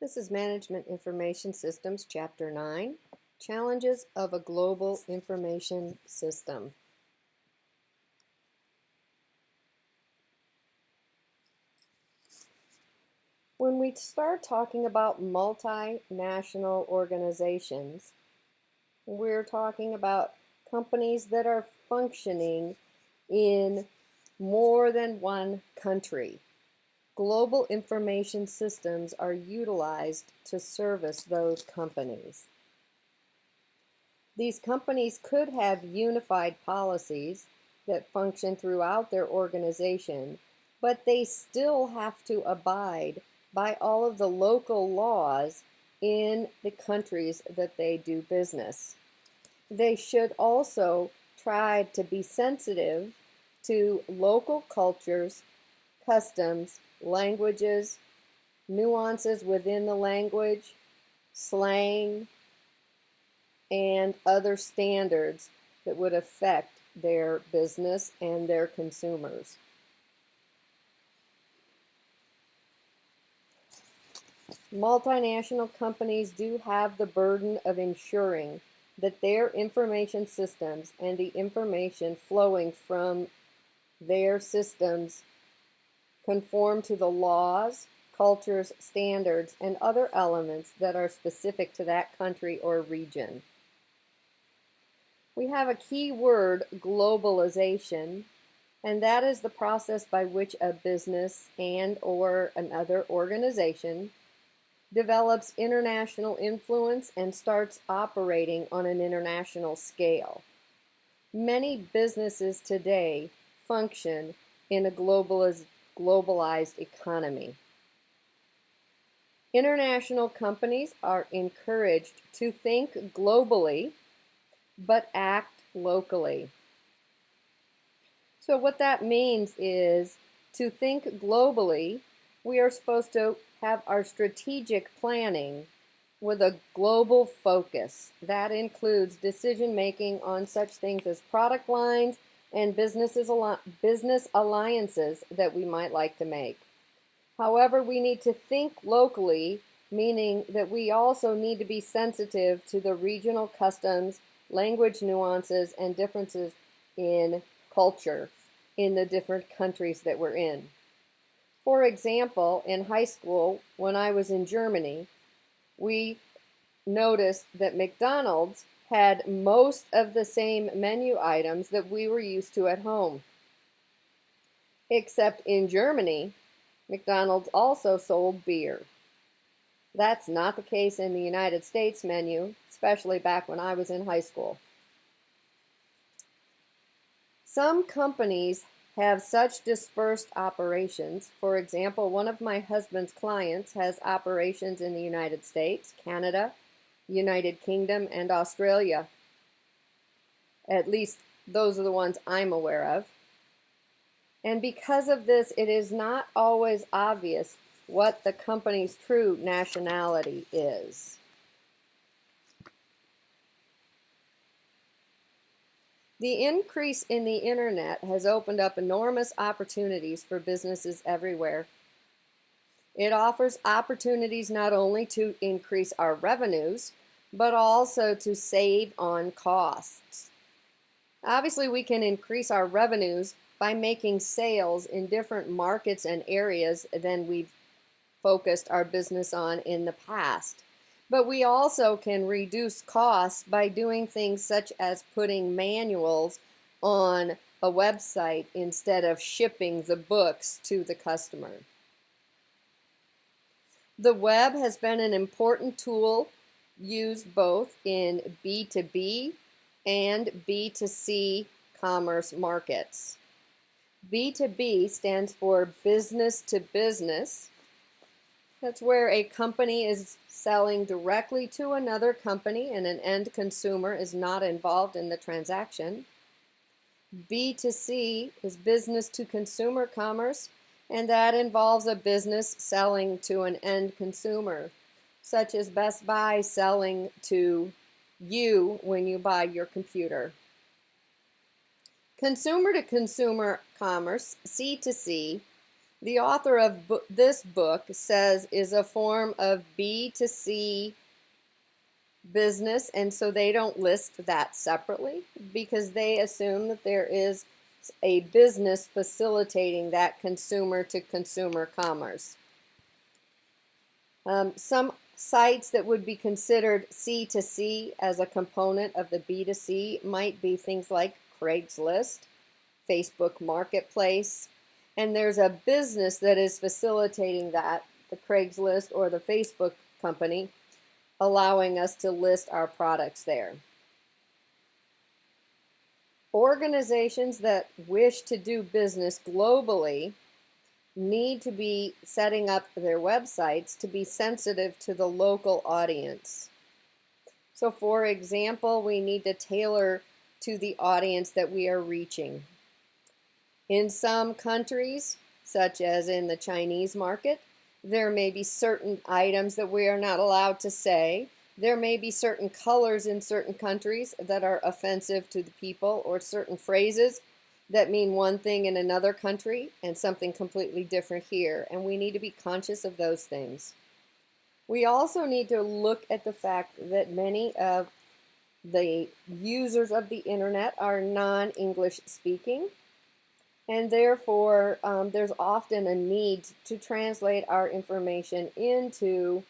This is Management Information Systems, Chapter 9, Challenges of a Global Information System. When we start talking about multinational organizations, we're talking about companies that are functioning in more than one country. Global information systems are utilized to service those companies. These companies could have unified policies that function throughout their organization, but they still have to abide by all of the local laws in the countries that they do business. They should also try to be sensitive to local cultures, customs, languages, nuances within the language, slang, and other standards that would affect their business and their consumers. Multinational companies do have the burden of ensuring that their information systems and the information flowing from their systems conform to the laws, cultures, standards, and other elements that are specific to that country or region. We have a key word, globalization, and that is the process by which a business and/or another organization develops international influence and starts operating on an international scale. Many businesses today function in a globalized economy. International companies are encouraged to think globally, but act locally. So what that means is to think globally, we are supposed to have our strategic planning with a global focus. That includes decision making on such things as product lines and business alliances that we might like to make. However, we need to think locally, meaning that we also need to be sensitive to the regional customs, language nuances, and differences in culture in the different countries that we're in. For example, in high school, when I was in Germany, we noticed that McDonald's had most of the same menu items that we were used to at home. Except in Germany, McDonald's also sold beer. That's not the case in the United States menu, especially back when I was in high school. Some companies have such dispersed operations. For example, one of my husband's clients has operations in the United States, Canada, United Kingdom, and Australia. At least those are the ones I'm aware of. And because of this, it is not always obvious what the company's true nationality is. The increase in the internet has opened up enormous opportunities for businesses everywhere. It offers opportunities not only to increase our revenues, but also to save on costs. Obviously, we can increase our revenues by making sales in different markets and areas than we've focused our business on in the past. But we also can reduce costs by doing things such as putting manuals on a website instead of shipping the books to the customer. The web has been an important tool used both in B2B and B2C commerce markets. B2B stands for business to business. That's where a company is selling directly to another company and an end consumer is not involved in the transaction. B2C is business to consumer commerce, and that involves a business selling to an end consumer, such as Best Buy selling to you when you buy your computer. Consumer to consumer commerce, C2C, The author of this book says is a form of B2C business, and so they don't list that separately because they assume that there is a business facilitating that consumer-to-consumer commerce. Some sites that would be considered C2C as a component of the B2C might be things like Craigslist, Facebook Marketplace, and there's a business that is facilitating that, the Craigslist or the Facebook company, allowing us to list our products there. Organizations that wish to do business globally need to be setting up their websites to be sensitive to the local audience. So for example, we need to tailor to the audience that we are reaching. In some countries, such as in the Chinese market, there may be certain items that we are not allowed to say. There may be certain colors in certain countries that are offensive to the people, or certain phrases that mean one thing in another country and something completely different here, and we need to be conscious of those things. We also need to look at the fact that many of the users of the internet are non-English speaking, and therefore there's often a need to translate our information into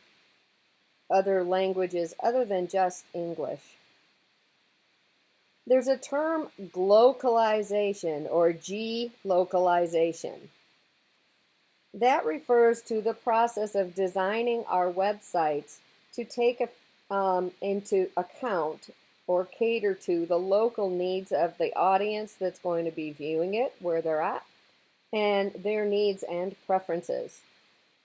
other languages other than just English. There's a term glocalization or G-localization. That refers to the process of designing our websites to take into account or cater to the local needs of the audience that's going to be viewing it, where they're at, and their needs and preferences.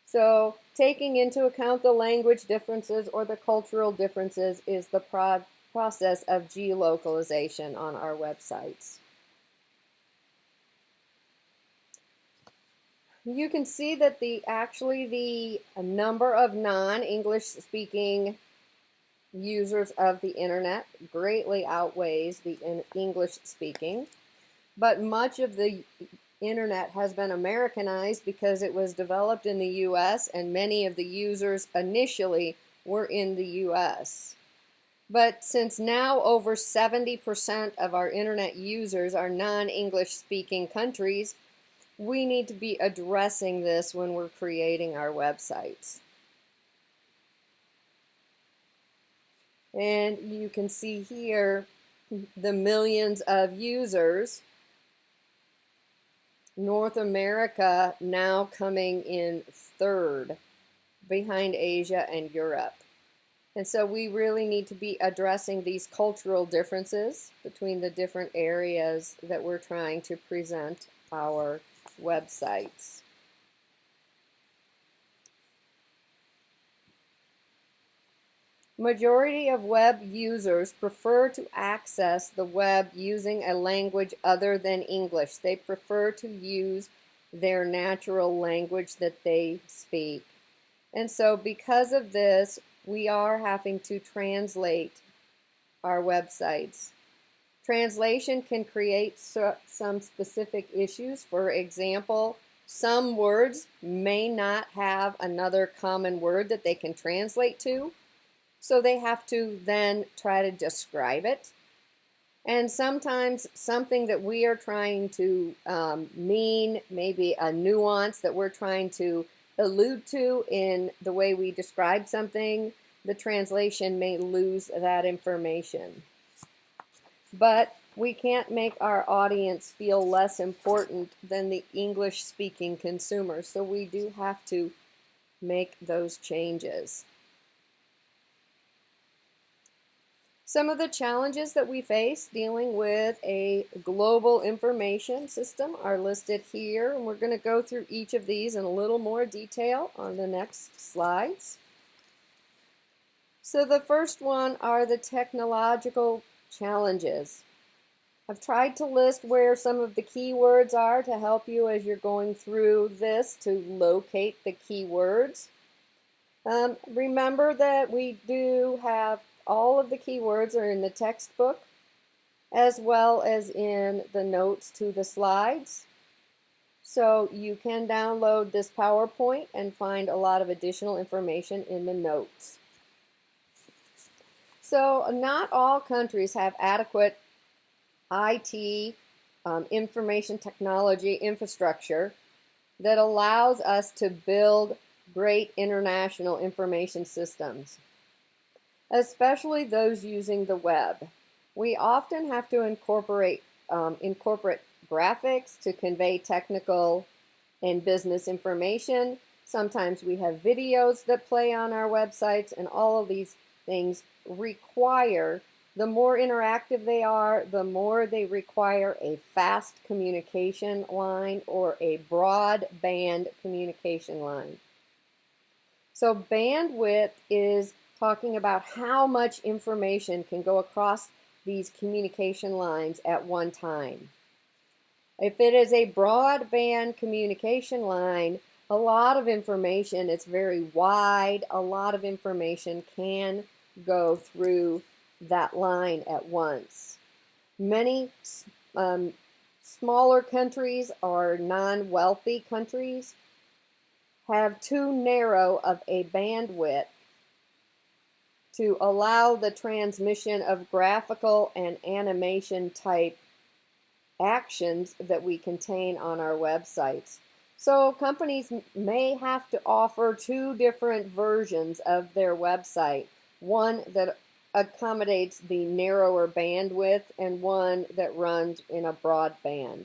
So taking into account the language differences or the cultural differences is the process of geolocalization on our websites. You can see that the number of non-English speaking users of the internet greatly outweighs the English speaking, but much of the internet has been Americanized because it was developed in the US and many of the users initially were in the US. But since now over 70% of our internet users are non-English speaking countries, we need to be addressing this when we're creating our websites. And you can see here the millions of users. North America now coming in third behind Asia and Europe. And so we really need to be addressing these cultural differences between the different areas that we're trying to present our websites. Majority of web users prefer to access the web using a language other than English. They prefer to use their natural language that they speak. And so because of this, we are having to translate our websites. Translation can create some specific issues. For example, some words may not have another common word that they can translate to. So they have to then try to describe it. And sometimes something that we are trying to mean, maybe a nuance that we're trying to allude to in the way we describe something, the translation may lose that information. But we can't make our audience feel less important than the English-speaking consumer, so we do have to make those changes. Some of the challenges that we face dealing with a global information system are listed here, and we're going to go through each of these in a little more detail on the next slides. So the first one are the technological challenges. I've tried to list where some of the keywords are to help you as you're going through this to locate the keywords. Remember that we do have all of the keywords are in the textbook as well as in the notes to the slides. So you can download this PowerPoint and find a lot of additional information in the notes. So not all countries have adequate IT, information technology infrastructure that allows us to build great international information systems, especially those using the web. We often have to incorporate graphics to convey technical and business information. Sometimes we have videos that play on our websites, and all of these things require, the more interactive they are, the more they require a fast communication line or a broadband communication line. So bandwidth is talking about how much information can go across these communication lines at one time. If it is a broadband communication line, a lot of information, it's very wide, a lot of information can go through that line at once. Many smaller countries or non-wealthy countries have too narrow of a bandwidth to allow the transmission of graphical and animation type actions that we contain on our websites. So companies may have to offer two different versions of their website, one that accommodates the narrower bandwidth and one that runs in a broadband.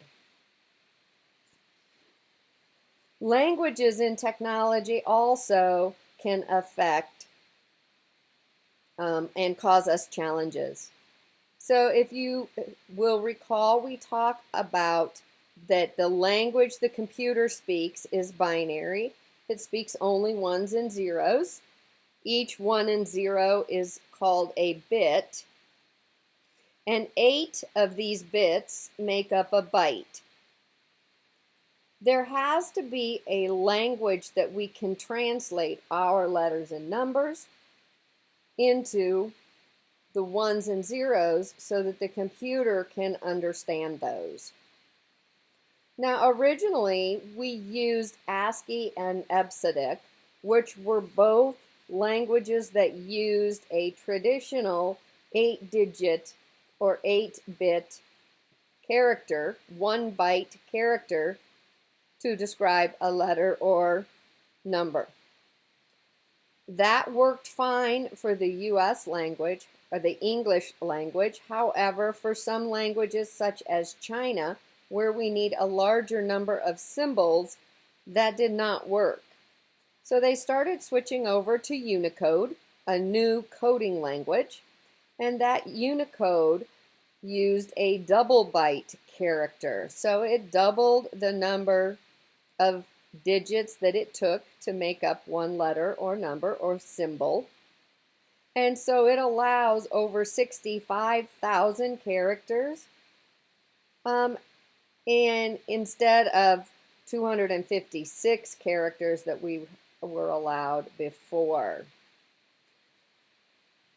Languages in technology also can affect and cause us challenges. So if you will recall, we talk about that the language the computer speaks is binary. It speaks only ones and zeros. Each 1 and 0 is called a bit, and 8 of these bits make up a byte. There has to be a language that we can translate our letters and numbers into the ones and zeros so that the computer can understand those. Now, originally, we used ASCII and EBCDIC, which were both languages that used a traditional 8-digit or 8-bit character, 1-byte character, to describe a letter or number. That worked fine for the US language, or the English language. However, for some languages such as China, where we need a larger number of symbols, that did not work. So they started switching over to Unicode, a new coding language, and that Unicode used a double byte character. So it doubled the number of digits that it took to make up one letter or number or symbol. And so it allows over 65,000 characters, and instead of 256 characters that we were allowed before.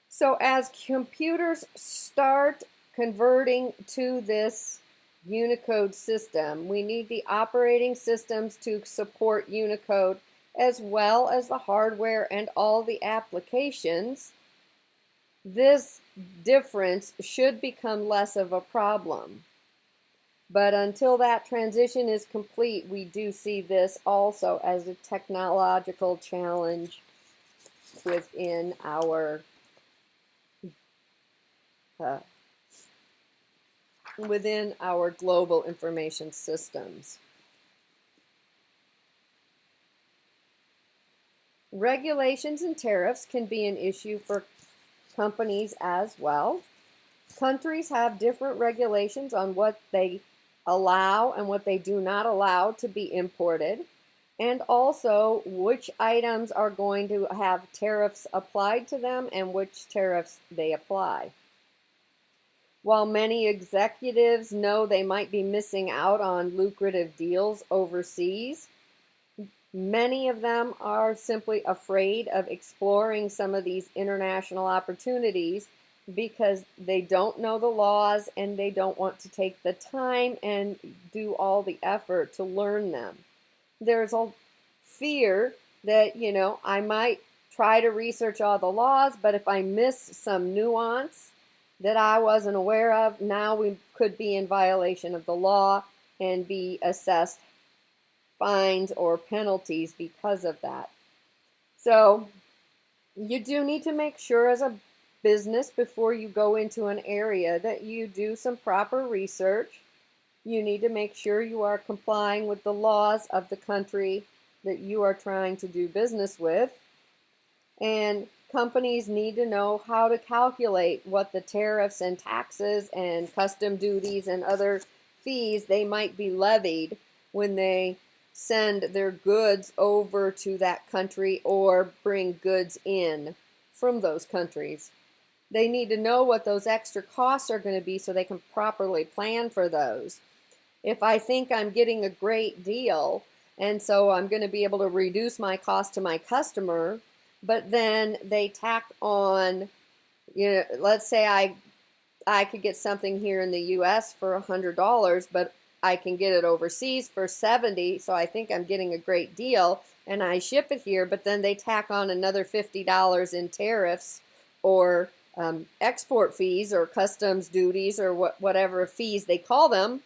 So as computers start converting to this Unicode system, we need the operating systems to support Unicode, as well as the hardware and all the applications. This difference should become less of a problem. But until that transition is complete, we do see this also as a technological challenge within our global information systems. Regulations and tariffs can be an issue for companies as well. Countries have different regulations on what they allow and what they do not allow to be imported, and also which items are going to have tariffs applied to them and which tariffs they apply. While many executives know they might be missing out on lucrative deals overseas, many of them are simply afraid of exploring some of these international opportunities because they don't know the laws and they don't want to take the time and do all the effort to learn them. There's a fear that, I might try to research all the laws, but if I miss some nuance that I wasn't aware of, now we could be in violation of the law and be assessed fines or penalties because of that. So you do need to make sure as a business before you go into an area that you do some proper research. You need to make sure you are complying with the laws of the country that you are trying to do business with. And companies need to know how to calculate what the tariffs and taxes and custom duties and other fees they might be levied when they send their goods over to that country or bring goods in from those countries. They need to know what those extra costs are going to be so they can properly plan for those. If I think I'm getting a great deal and so I'm going to be able to reduce my cost to my customer, but then they tack on, let's say I could get something here in the US for $100, but I can get it overseas for $70, so I think I'm getting a great deal, and I ship it here, but then they tack on another $50 in tariffs or export fees or customs duties or whatever fees they call them.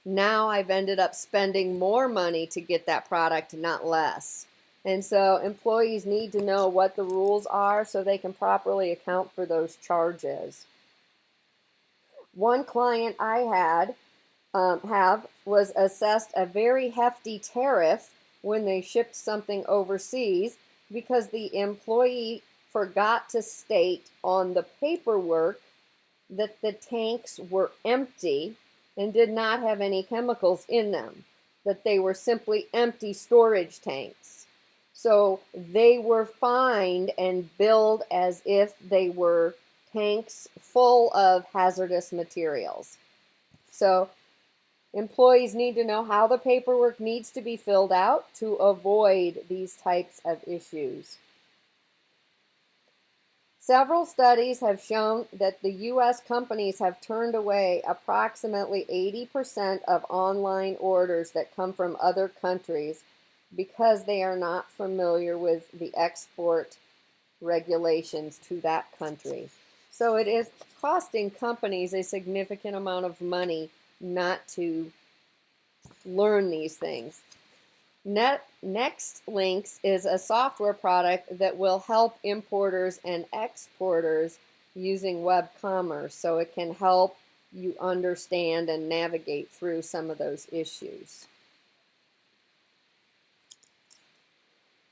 Now I've ended up spending more money to get that product, not less. And so employees need to know what the rules are so they can properly account for those charges. One client I was assessed a very hefty tariff when they shipped something overseas because the employee forgot to state on the paperwork that the tanks were empty and did not have any chemicals in them, that they were simply empty storage tanks. So they were fined and billed as if they were tanks full of hazardous materials. So employees need to know how the paperwork needs to be filled out to avoid these types of issues. Several studies have shown that the U.S. companies have turned away approximately 80% of online orders that come from other countries because they are not familiar with the export regulations to that country. So it is costing companies a significant amount of money not to learn these things. Next Links is a software product that will help importers and exporters using web commerce, so it can help you understand and navigate through some of those issues.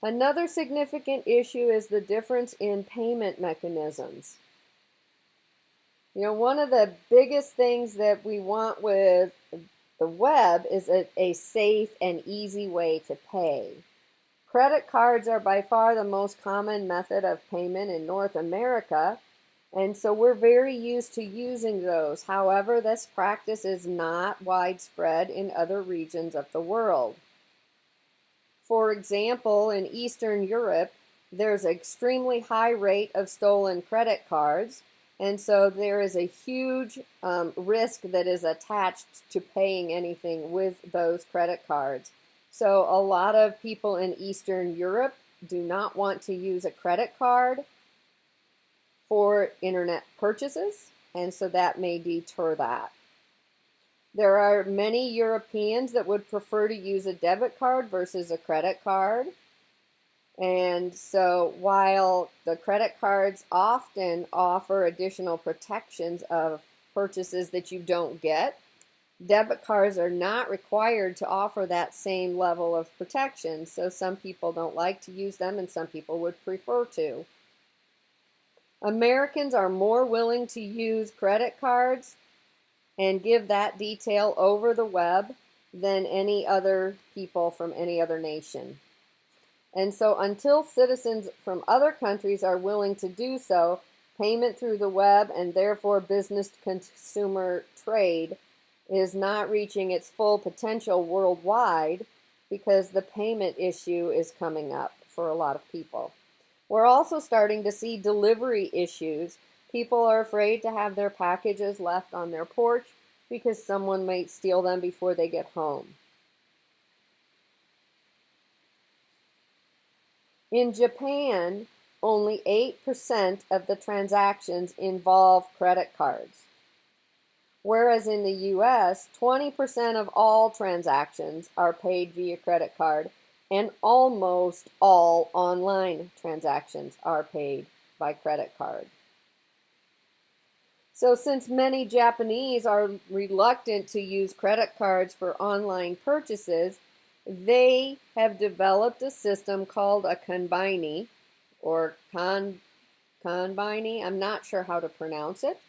Another significant issue is the difference in payment mechanisms. One of the biggest things that we want with the web is a safe and easy way to pay. Credit cards are by far the most common method of payment in North America, and so we're very used to using those. However, this practice is not widespread in other regions of the world. For example, in Eastern Europe, there's an extremely high rate of stolen credit cards, and so there is a huge risk that is attached to paying anything with those credit cards. So a lot of people in Eastern Europe do not want to use a credit card for internet purchases, and so that may deter that. There are many Europeans that would prefer to use a debit card versus a credit card. And so while the credit cards often offer additional protections of purchases that you don't get, debit cards are not required to offer that same level of protection. So some people don't like to use them and some people would prefer to. Americans are more willing to use credit cards and give that detail over the web than any other people from any other nation. And so until citizens from other countries are willing to do so, payment through the web and therefore business-to-consumer trade is not reaching its full potential worldwide because the payment issue is coming up for a lot of people. We're also starting to see delivery issues People are afraid to have their packages left on their porch because someone might steal them before they get home. In Japan, only 8% of the transactions involve credit cards, whereas in the US, 20% of all transactions are paid via credit card, and almost all online transactions are paid by credit card. So since many Japanese are reluctant to use credit cards for online purchases, they have developed a system called a konbini, or konbini. I'm not sure how to pronounce it.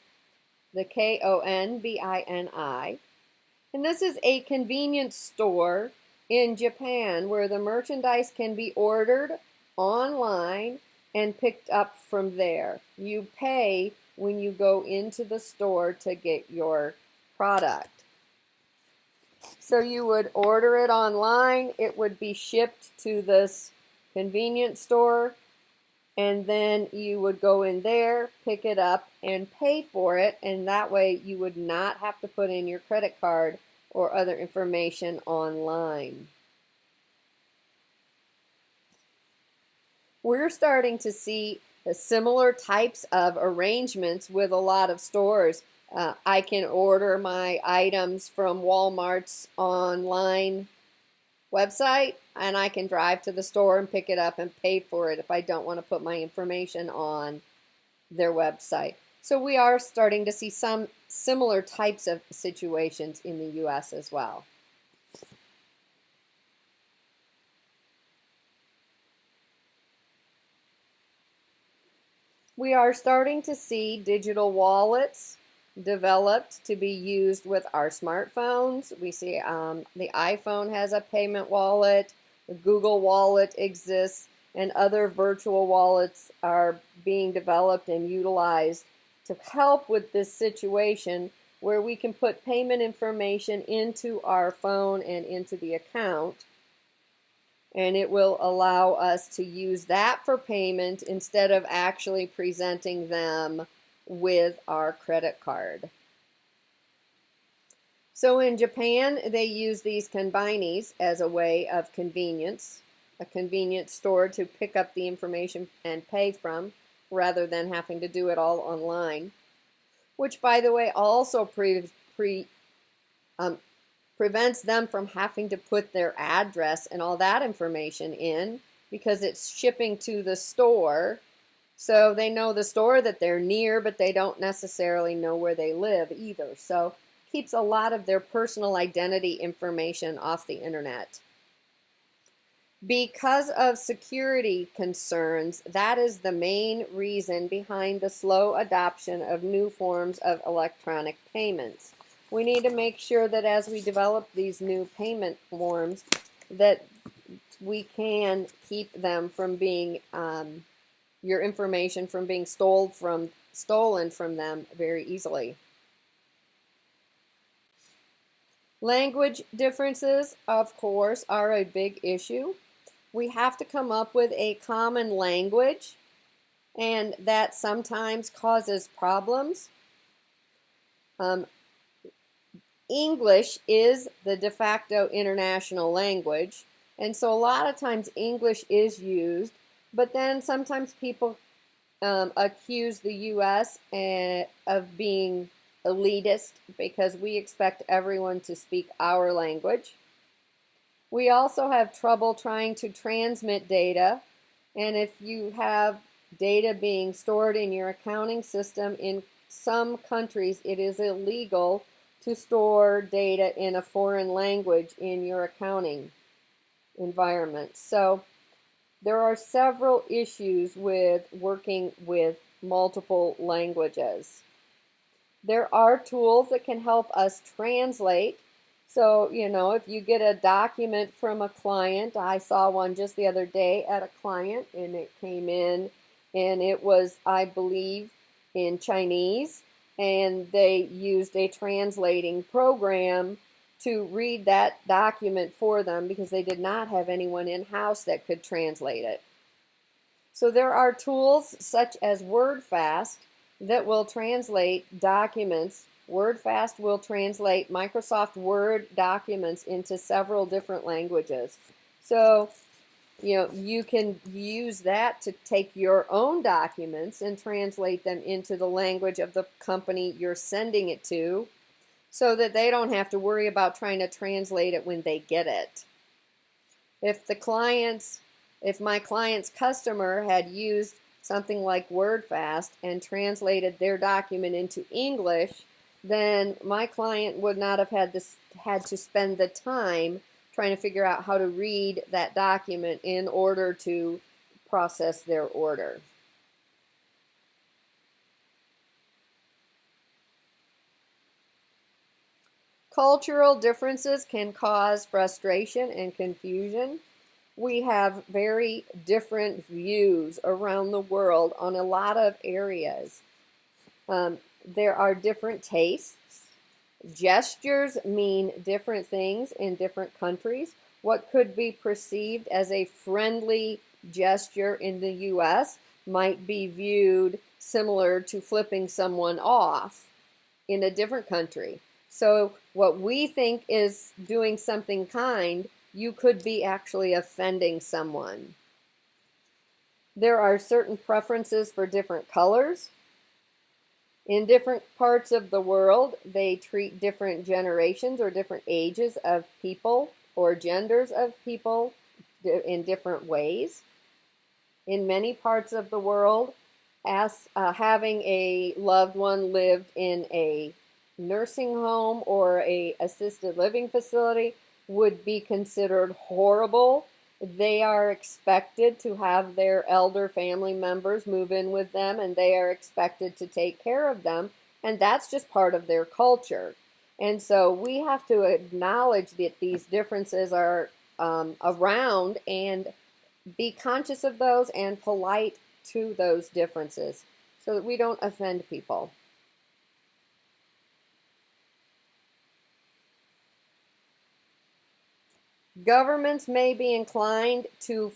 The Konbini. And this is a convenience store in Japan where the merchandise can be ordered online and picked up from there. You pay when you go into the store to get your product. So you would order it online, it would be shipped to this convenience store, and then you would go in there, pick it up, and pay for it, and that way you would not have to put in your credit card or other information online. We're starting to see similar types of arrangements with a lot of stores. I can order my items from Walmart's online website, and I can drive to the store and pick it up and pay for it if I don't want to put my information on their website. So we are starting to see some similar types of situations in the US as well. We are starting to see digital wallets developed to be used with our smartphones. We see the iPhone has a payment wallet, the Google Wallet exists, and other virtual wallets are being developed and utilized to help with this situation where we can put payment information into our phone and into the account, and it will allow us to use that for payment instead of actually presenting them with our credit card. So in Japan, they use these konbinis as a way of convenience, a convenience store to pick up the information and pay from, rather than having to do it all online, which, by the way, also prevents them from having to put their address and all that information in, because it's shipping to the store. So they know the store that they're near, but they don't necessarily know where they live either. So keeps a lot of their personal identity information off the internet. Because of security concerns, that is the main reason behind the slow adoption of new forms of electronic payments. We need to make sure that as we develop these new payment forms, that we can keep them from being, your information from being stolen from them very easily. Language differences, of course, are a big issue. We have to come up with a common language, and that sometimes causes problems. English is the de facto international language, and so a lot of times English is used, but then sometimes people accuse the U.S. of being elitist because we expect everyone to speak our language. We also have trouble trying to transmit data, and if you have data being stored in your accounting system, in some countries it is illegal to store data in a foreign language in your accounting environment. So there are several issues with working with multiple languages. There are tools that can help us translate. So, if you get a document from a client, I saw one just the other day at a client, and it came in, and it was, I believe, in Chinese, and they used a translating program to read that document for them because they did not have anyone in-house that could translate it. So there are tools such as WordFast that will translate documents. WordFast will translate Microsoft Word documents into several different languages. So, you can use that to take your own documents and translate them into the language of the company you're sending it to, so that they don't have to worry about trying to translate it when they get it. If my client's customer had used something like WordFast and translated their document into English, then my client would not have had to spend the time trying to figure out how to read that document in order to process their order. Cultural differences can cause frustration and confusion. We have very different views around the world on a lot of areas. There are different tastes. Gestures mean different things in different countries. What could be perceived as a friendly gesture in the US might be viewed similar to flipping someone off in a different country. So what we think is doing something kind, you could be actually offending someone. There are certain preferences for different colors. In different parts of the world, they treat different generations or different ages of people or genders of people in different ways. In many parts of the world, having a loved one lived in a nursing home or a assisted living facility would be considered horrible. They are expected to have their elder family members move in with them, and they are expected to take care of them, and that's just part of their culture. And so we have to acknowledge that these differences are around and be conscious of those and polite to those differences so that we don't offend people. Governments may be inclined to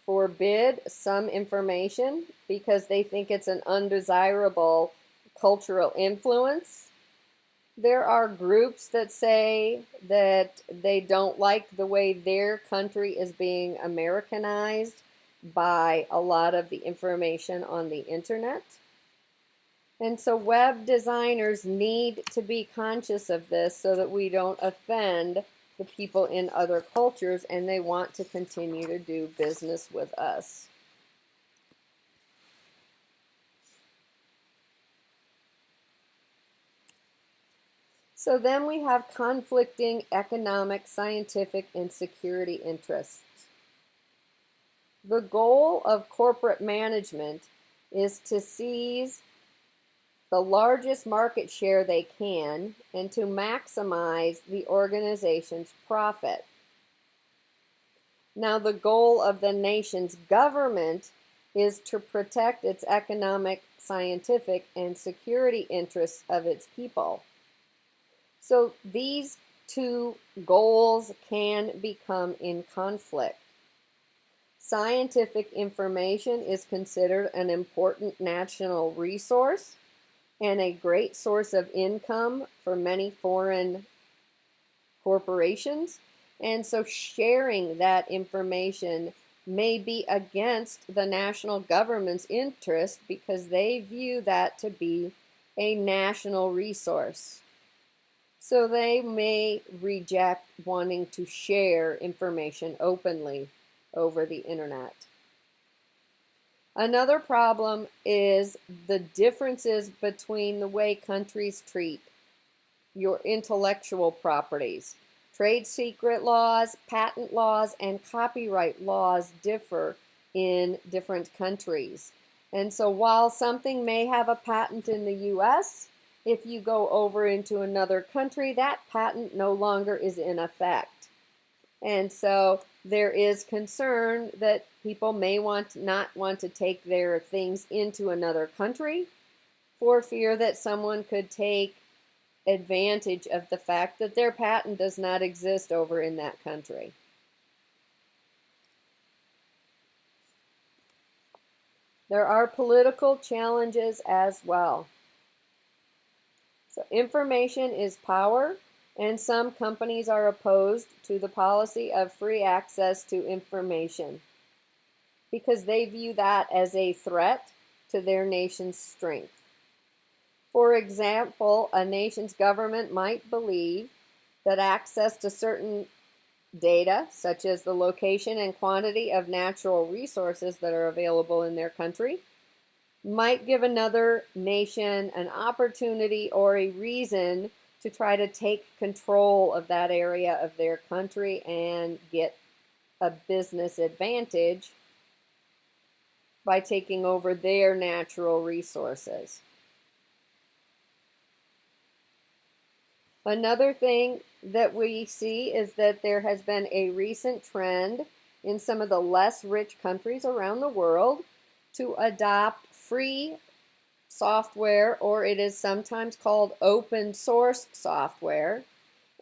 forbid some information because they think it's an undesirable cultural influence. There are groups that say that they don't like the way their country is being Americanized by a lot of the information on the internet. And so web designers need to be conscious of this so that we don't offend the people in other cultures and they want to continue to do business with us. So then we have conflicting economic, scientific, and security interests. The goal of corporate management is to seize the largest market share they can and to maximize the organization's profit. Now, the goal of the nation's government is to protect its economic, scientific, and security interests of its people. So these two goals can become in conflict. Scientific information is considered an important national resource and a great source of income for many foreign corporations. And so sharing that information may be against the national government's interest because they view that to be a national resource. So they may reject wanting to share information openly over the internet. Another problem is the differences between the way countries treat your intellectual properties. Trade secret laws, patent laws, and copyright laws differ in different countries. And so while something may have a patent in the US, if you go over into another country, that patent no longer is in effect. And so there is concern that people may not want to take their things into another country for fear that someone could take advantage of the fact that their patent does not exist over in that country. There are political challenges as well. So information is power, and some companies are opposed to the policy of free access to information because they view that as a threat to their nation's strength. For example, a nation's government might believe that access to certain data, such as the location and quantity of natural resources that are available in their country, might give another nation an opportunity or a reason to try to take control of that area of their country and get a business advantage by taking over their natural resources. Another thing that we see is that there has been a recent trend in some of the less rich countries around the world to adopt free software, or it is sometimes called open source software,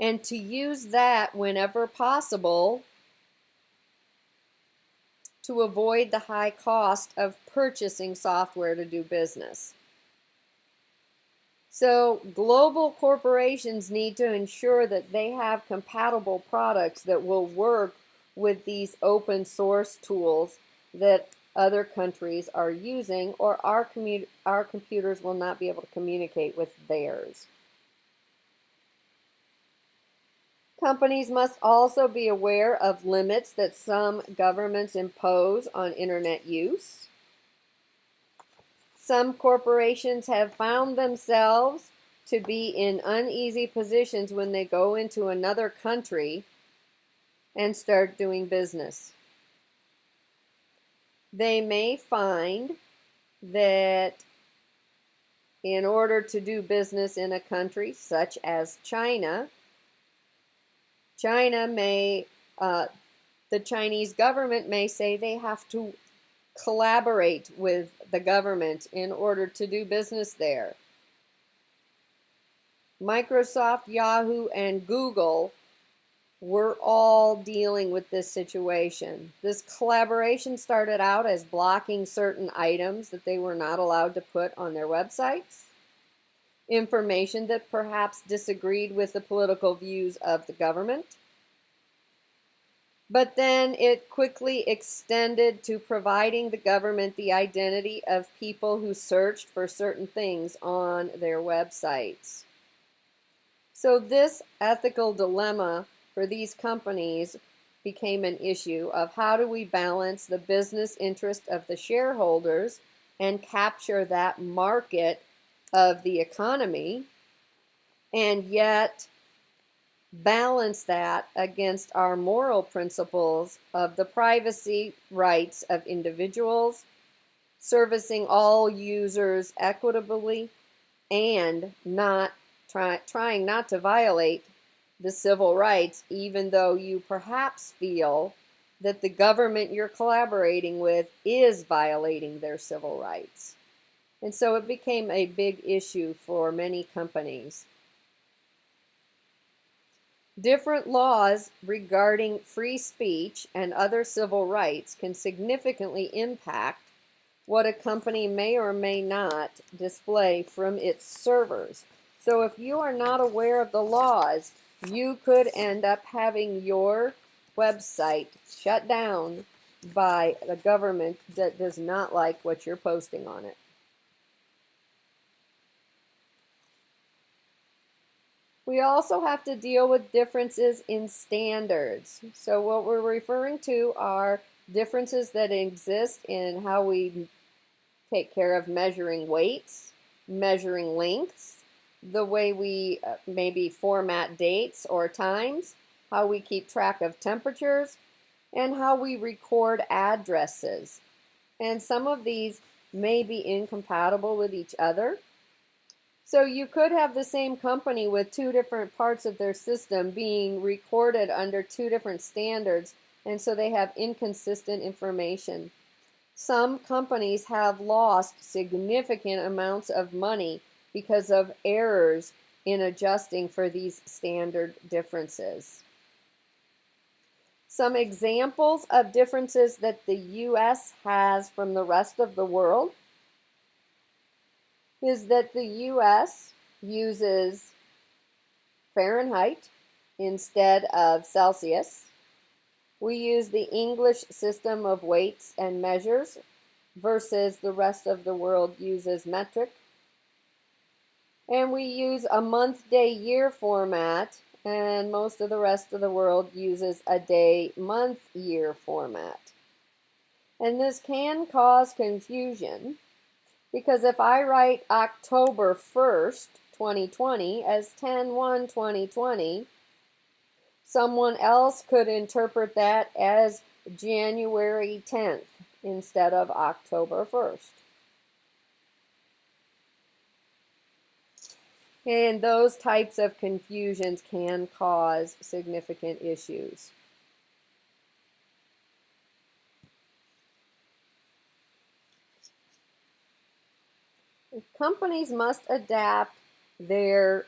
and to use that whenever possible to avoid the high cost of purchasing software to do business. So global corporations need to ensure that they have compatible products that will work with these open source tools that other countries are using, or our computers will not be able to communicate with theirs. Companies must also be aware of limits that some governments impose on internet use. Some corporations have found themselves to be in uneasy positions when they go into another country and start doing business. They may find that in order to do business in a country such as China, the Chinese government may say they have to collaborate with the government in order to do business there. Microsoft, Yahoo, and Google were all dealing with this situation. This collaboration started out as blocking certain items that they were not allowed to put on their websites, information that perhaps disagreed with the political views of the government. But then it quickly extended to providing the government the identity of people who searched for certain things on their websites. So this ethical dilemma for these companies became an issue of how do we balance the business interest of the shareholders and capture that market of the economy, and yet balance that against our moral principles of the privacy rights of individuals, servicing all users equitably, and not trying not to violate the civil rights, even though you perhaps feel that the government you're collaborating with is violating their civil rights. And so it became a big issue for many companies. Different laws regarding free speech and other civil rights can significantly impact what a company may or may not display from its servers. So if you are not aware of the laws, you could end up having your website shut down by the government that does not like what you're posting on it. We also have to deal with differences in standards. So what we're referring to are differences that exist in how we take care of measuring weights, measuring lengths, the way we maybe format dates or times, how we keep track of temperatures, and how we record addresses. And some of these may be incompatible with each other. So you could have the same company with two different parts of their system being recorded under two different standards, and so they have inconsistent information. Some companies have lost significant amounts of money because of errors in adjusting for these standard differences. Some examples of differences that the U.S. has from the rest of the world is that the U.S. uses Fahrenheit instead of Celsius. We use the English system of weights and measures versus the rest of the world uses metric. And we use a month, day, year format, and most of the rest of the world uses a day, month, year format. And this can cause confusion because if I write October 1st, 2020 as 10/1/2020, someone else could interpret that as January 10th instead of October 1st. And those types of confusions can cause significant issues. Companies must adapt their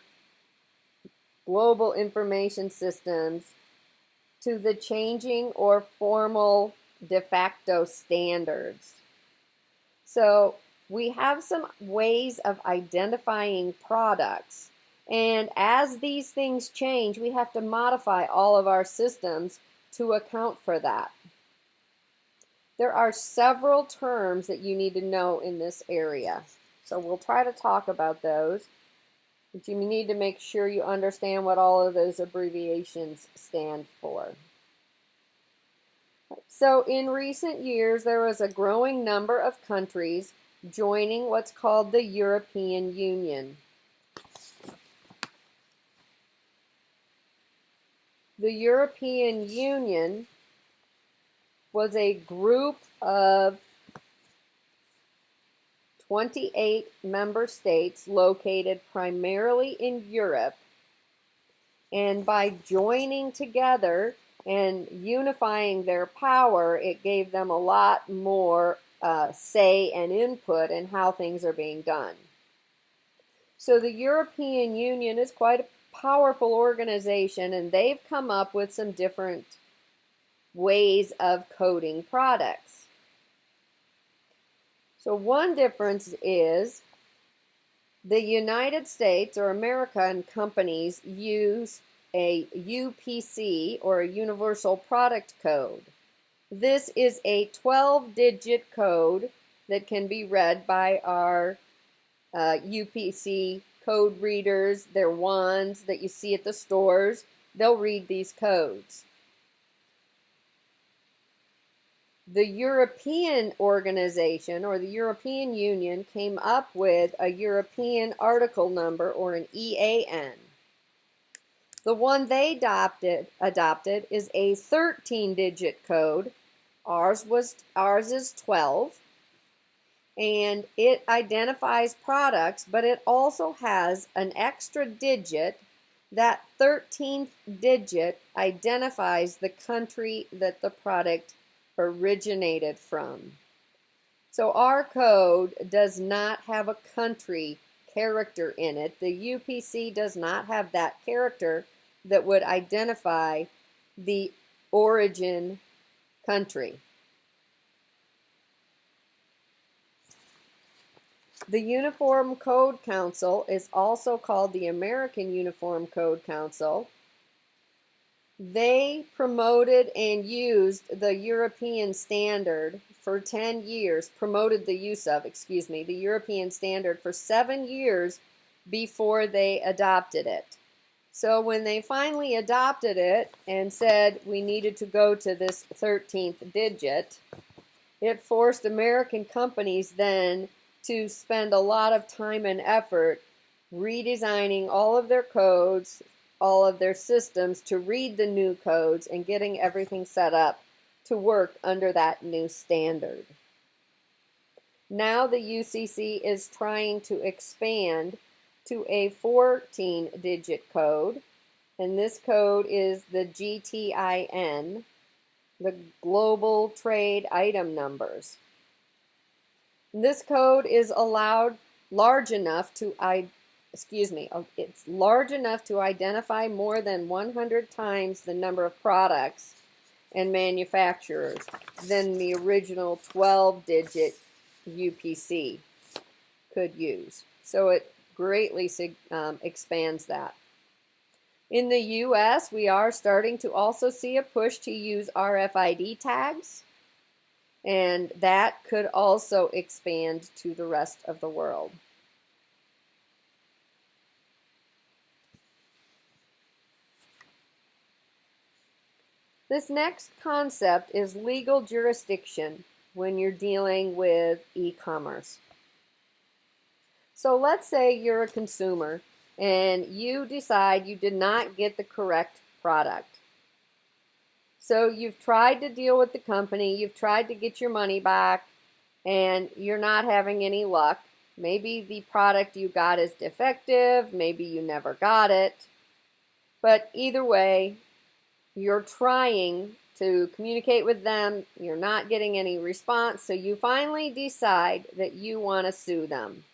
global information systems to the changing or formal de facto standards. So we have some ways of identifying products, and as these things change, we have to modify all of our systems to account for that. There are several terms that you need to know in this area, so we'll try to talk about those. But you need to make sure you understand what all of those abbreviations stand for. So in recent years, there was a growing number of countries joining what's called the European Union. The European Union was a group of 28 member states located primarily in Europe, and by joining together and unifying their power, it gave them a lot more say and input in how things are being done. So the European Union is quite a powerful organization, and they've come up with some different ways of coding products. So one difference is the United States or American companies use a UPC or a Universal Product Code. This is a 12-digit code that can be read by our UPC code readers. They're wands that you see at the stores. They'll read these codes. The European organization or the European Union came up with a European article number or an EAN. The one they adopted is a 13-digit code. Ours is 12, and it identifies products, but it also has an extra digit. That 13th digit identifies the country that the product originated from. So our code does not have a country character in it. The UPC does not have that character that would identify the origin country. The Uniform Code Council is also called the American Uniform Code Council. They promoted and used the European standard for 10 years, promoted the use of, the European standard for 7 years before they adopted it. So when they finally adopted it and said we needed to go to this 13th digit, it forced American companies then to spend a lot of time and effort redesigning all of their codes, all of their systems to read the new codes and getting everything set up to work under that new standard. Now the UCC is trying to expand to a 14-digit code, and this code is the GTIN, the Global Trade Item Numbers. This code is large enough to identify more than 100 times the number of products, and manufacturers than the original 12-digit UPC could use. So it greatly expands that. In the US, we are starting to also see a push to use RFID tags, and that could also expand to the rest of the world. This next concept is legal jurisdiction when you're dealing with e-commerce. So let's say you're a consumer and you decide you did not get the correct product. So you've tried to deal with the company, you've tried to get your money back, and you're not having any luck. Maybe the product you got is defective, maybe you never got it. But either way, you're trying to communicate with them, you're not getting any response, so you finally decide that you want to sue them.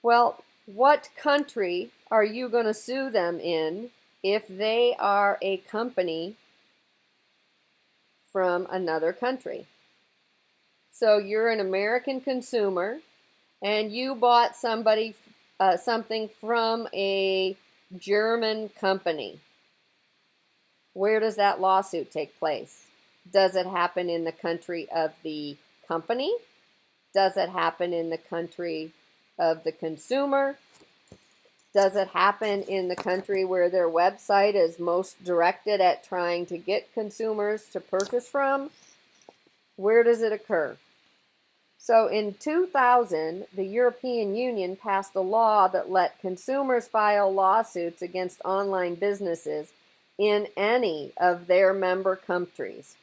Well, what country are you going to sue them in if they are a company from another country? So you're an American consumer and you bought something from a German company. Where does that lawsuit take place? Does it happen in the country of the company? Does it happen in the country of the consumer? Does it happen in the country where their website is most directed at trying to get consumers to purchase from? Where does it occur? So in 2000, the European Union passed a law that let consumers file lawsuits against online businesses in any of their member countries.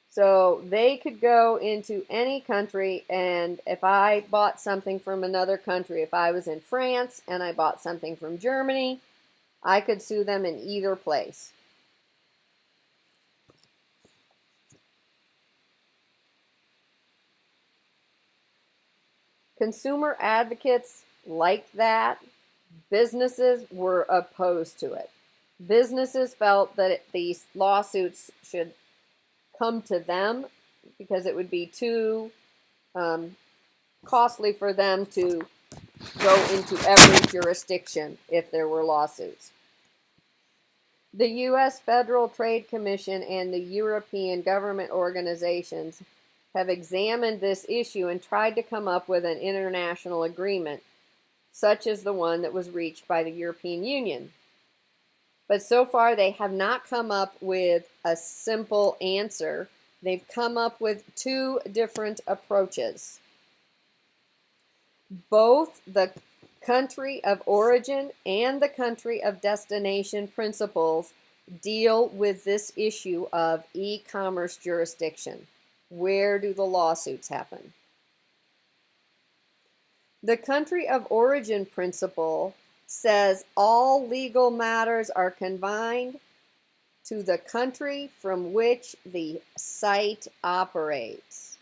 So they could go into any country, and if I bought something from another country, if I was in France and I bought something from Germany, I could sue them in either place. Consumer advocates liked that. Businesses were opposed to it. Businesses felt that these lawsuits should come to them because it would be too costly for them to go into every jurisdiction if there were lawsuits. The U.S. Federal Trade Commission and the European government organizations have examined this issue and tried to come up with an international agreement, such as the one that was reached by the European Union. But so far, they have not come up with a simple answer. They've come up with two different approaches. Both the country of origin and the country of destination principles deal with this issue of e-commerce jurisdiction. Where do the lawsuits happen? The country of origin principle says all legal matters are confined to the country from which the site operates.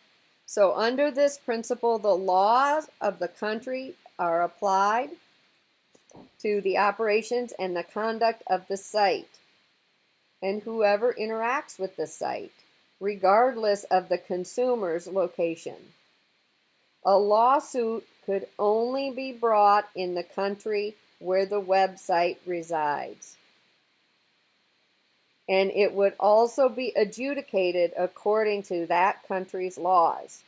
So under this principle, the laws of the country are applied to the operations and the conduct of the site and whoever interacts with the site, regardless of the consumer's location. A lawsuit could only be brought in the country where the website resides. And it would also be adjudicated according to that country's laws.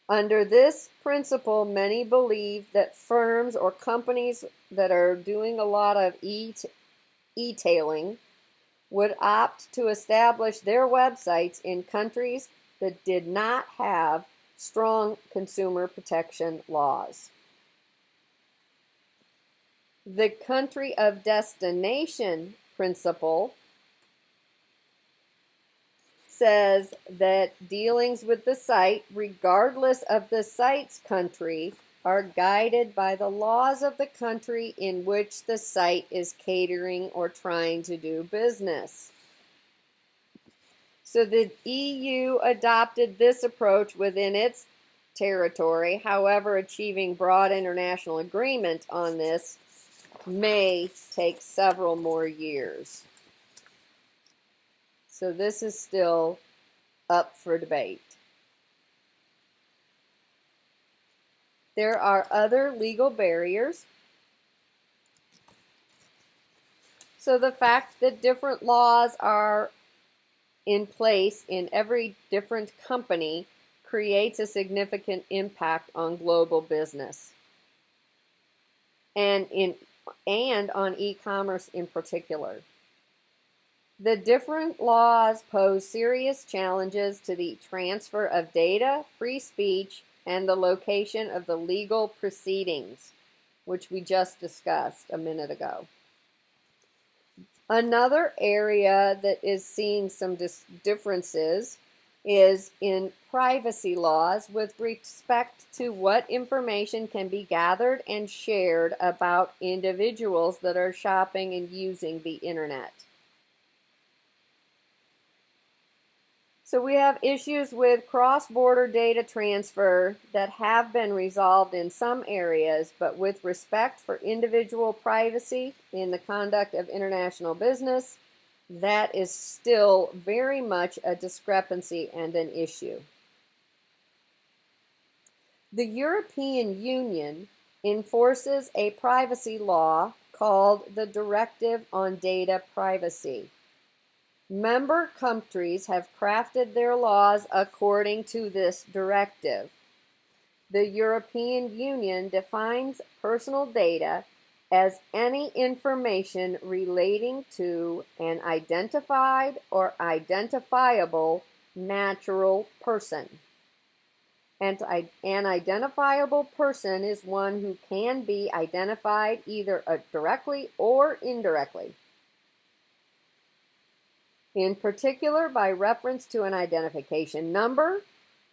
Under this principle, many believe that firms or companies that are doing a lot of e-tailing would opt to establish their websites in countries that did not have strong consumer protection laws. The country of destination principle says that dealings with the site, regardless of the site's country, are guided by the laws of the country in which the site is catering or trying to do business. So the EU adopted this approach within its territory, however, achieving broad international agreement on this may take several more years. So this is still up for debate. There are other legal barriers. So the fact that different laws are in place in every different company creates a significant impact on global business and on e-commerce in particular. The different laws pose serious challenges to the transfer of data, free speech, and the location of the legal proceedings, which we just discussed a minute ago. Another area that is seeing some differences is in privacy laws with respect to what information can be gathered and shared about individuals that are shopping and using the internet. So we have issues with cross-border data transfer that have been resolved in some areas, but with respect for individual privacy in the conduct of international business, that is still very much a discrepancy and an issue. The European Union enforces a privacy law called the Directive on Data Privacy. Member countries have crafted their laws according to this directive. The European Union defines personal data as any information relating to an identified or identifiable natural person. And an identifiable person is one who can be identified either directly or indirectly. In particular, by reference to an identification number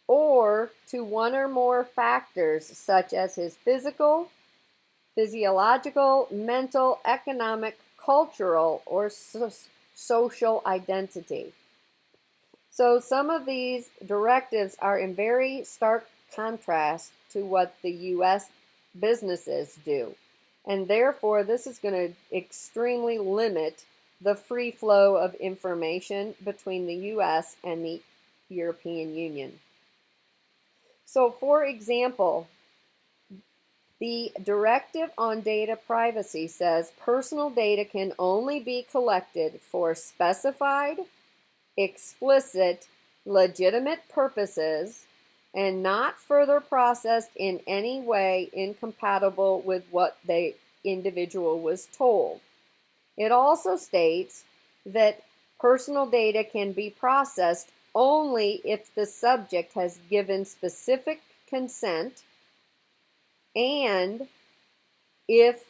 or to one or more factors such as his physical, physiological, mental, economic, cultural, or social identity. So some of these directives are in very stark contrast to what the U.S. businesses do. And therefore, this is going to extremely limit the free flow of information between the U.S. and the European Union. So, for example, the Directive on Data Privacy says personal data can only be collected for specified, explicit, legitimate purposes and not further processed in any way incompatible with what the individual was told. It also states that personal data can be processed only if the subject has given specific consent and if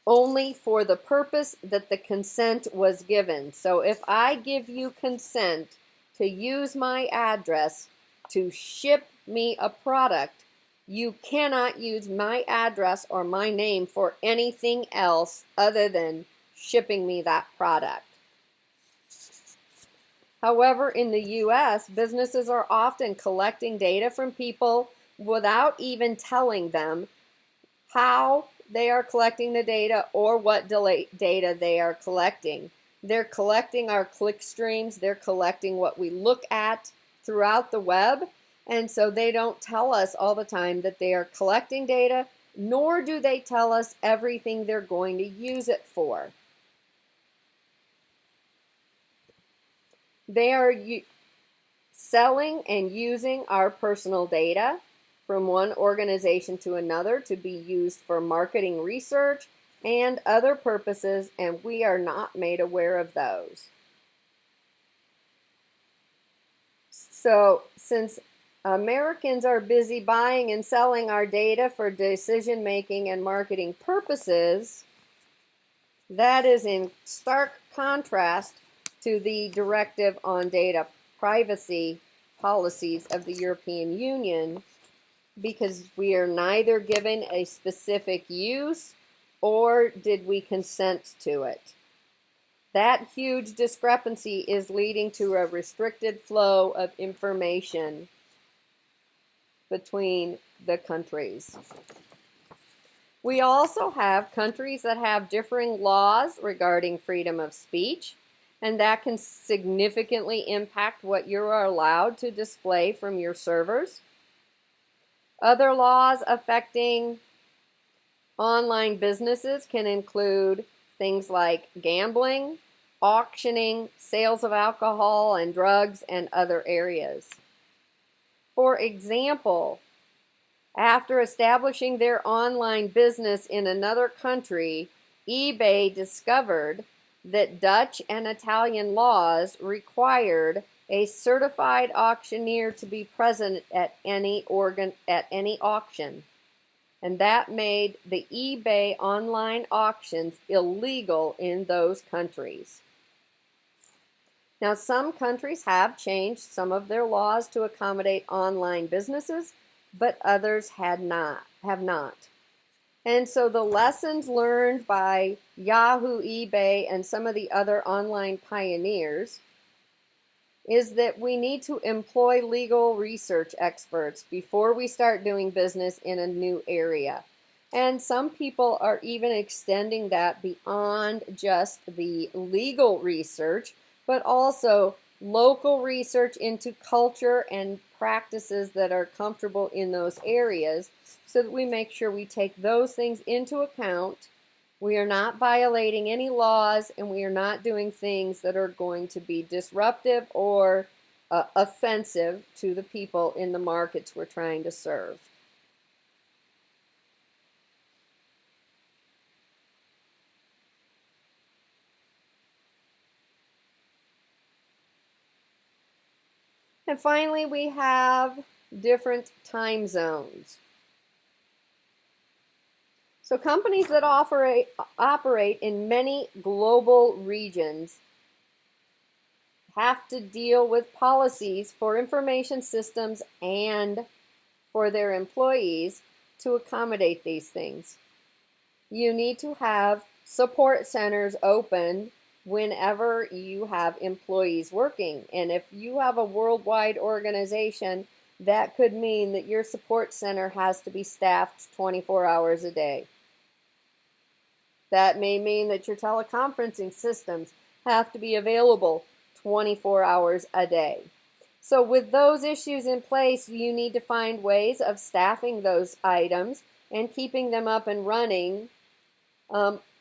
only for the purpose that the consent was given. So if I give you consent to use my address to ship me a product, you cannot use my address or my name for anything else other than shipping me that product. However, in the U.S., businesses are often collecting data from people without even telling them how they are collecting the data or what data they are collecting. They're collecting our click streams. They're collecting what we look at throughout the web. And so they don't tell us all the time that they are collecting data, nor do they tell us everything they're going to use it for. They are selling and using our personal data from one organization to another to be used for marketing research and other purposes, and we are not made aware of those. So, since Americans are busy buying and selling our data for decision-making and marketing purposes, that is in stark contrast to the Directive on Data Privacy policies of the European Union, because we are neither given a specific use or did we consent to it. That huge discrepancy is leading to a restricted flow of information between the countries. We also have countries that have differing laws regarding freedom of speech, and that can significantly impact what you are allowed to display from your servers. Other laws affecting online businesses can include things like gambling, auctioning, sales of alcohol and drugs, and other areas. For example, after establishing their online business in another country, eBay discovered that Dutch and Italian laws required a certified auctioneer to be present at any auction. And that made the eBay online auctions illegal in those countries. Now, some countries have changed some of their laws to accommodate online businesses, but others have not. And so the lessons learned by Yahoo, eBay, and some of the other online pioneers is that we need to employ legal research experts before we start doing business in a new area. And some people are even extending that beyond just the legal research, but also local research into culture and practices that are comfortable in those areas, so that we make sure we take those things into account. We are not violating any laws, and we are not doing things that are going to be disruptive or offensive to the people in the markets we're trying to serve. And finally, we have different time zones. So companies that operate in many global regions have to deal with policies for information systems and for their employees to accommodate these things. You need to have support centers open whenever you have employees working. And if you have a worldwide organization, that could mean that your support center has to be staffed 24 hours a day. That may mean that your teleconferencing systems have to be available 24 hours a day. So with those issues in place, you need to find ways of staffing those items and keeping them up and running,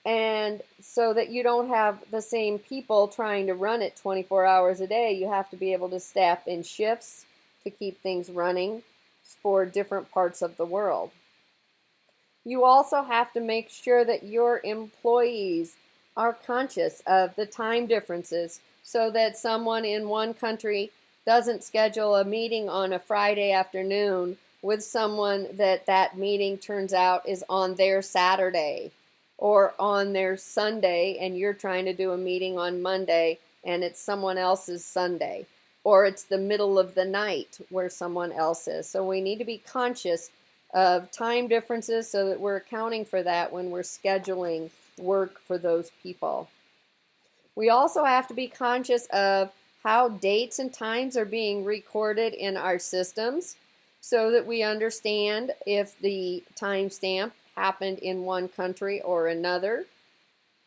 and so that you don't have the same people trying to run it 24 hours a day. You have to be able to staff in shifts to keep things running for different parts of the world. You also have to make sure that your employees are conscious of the time differences, so that someone in one country doesn't schedule a meeting on a Friday afternoon with someone that meeting turns out is on their Saturday or on their Sunday, and you're trying to do a meeting on Monday and it's someone else's Sunday, or it's the middle of the night where someone else is. So we need to be conscious of time differences so that we're accounting for that when we're scheduling work for those people. We also have to be conscious of how dates and times are being recorded in our systems, so that we understand if the timestamp happened in one country or another,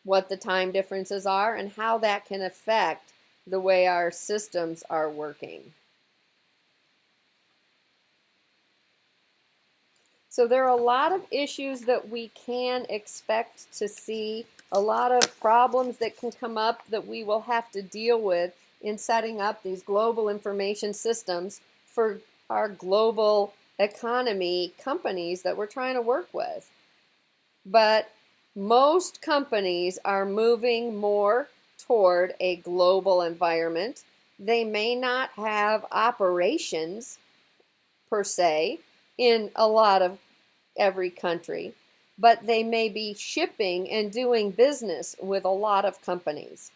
what the time differences are, and how that can affect the way our systems are working. So there are a lot of issues that we can expect to see, a lot of problems that can come up that we will have to deal with in setting up these global information systems for our global economy companies that we're trying to work with. But most companies are moving more toward a global environment. They may not have operations per se in a lot of every country, but they may be shipping and doing business with a lot of companies.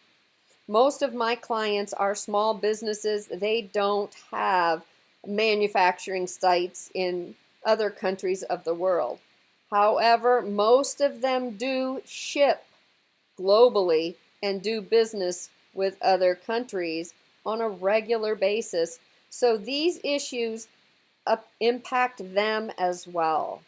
Most of my clients are small businesses. They don't have manufacturing sites in other countries of the world. However, most of them do ship globally and do business with other countries on a regular basis. So these issues impact them as well.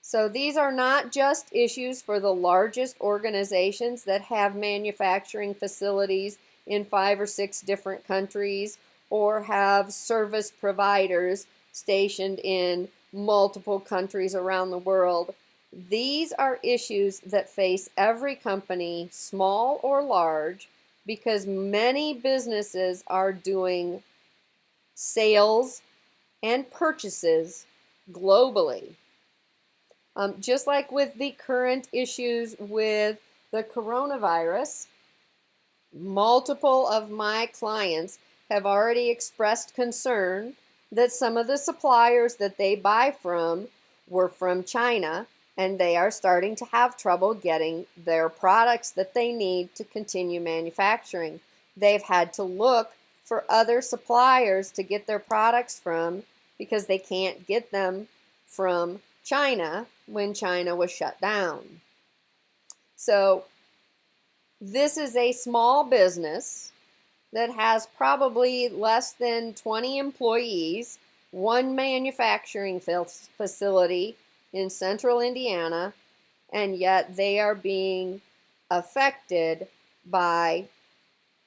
So these are not just issues for the largest organizations that have manufacturing facilities in 5 or 6 different countries or have service providers stationed in multiple countries around the world. These are issues that face every company, small or large, because many businesses are doing sales and purchases globally. Just like with the current issues with the coronavirus, multiple of my clients have already expressed concern that some of the suppliers that they buy from were from China, and they are starting to have trouble getting their products that they need to continue manufacturing. They've had to look for other suppliers to get their products from because they can't get them from China when China was shut down. So this is a small business that has probably less than 20 employees, one manufacturing facility in central Indiana, and yet they are being affected by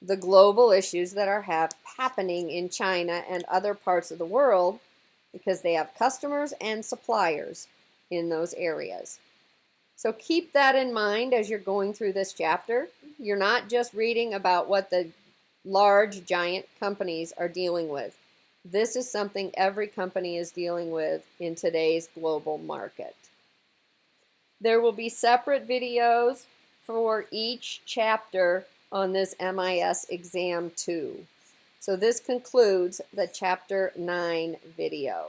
the global issues that are happening in China and other parts of the world because they have customers and suppliers in those areas. So keep that in mind as you're going through this chapter. You're not just reading about what the large, giant companies are dealing with. This is something every company is dealing with in today's global market. There will be separate videos for each chapter on this MIS exam 2. So this concludes the Chapter 9 video.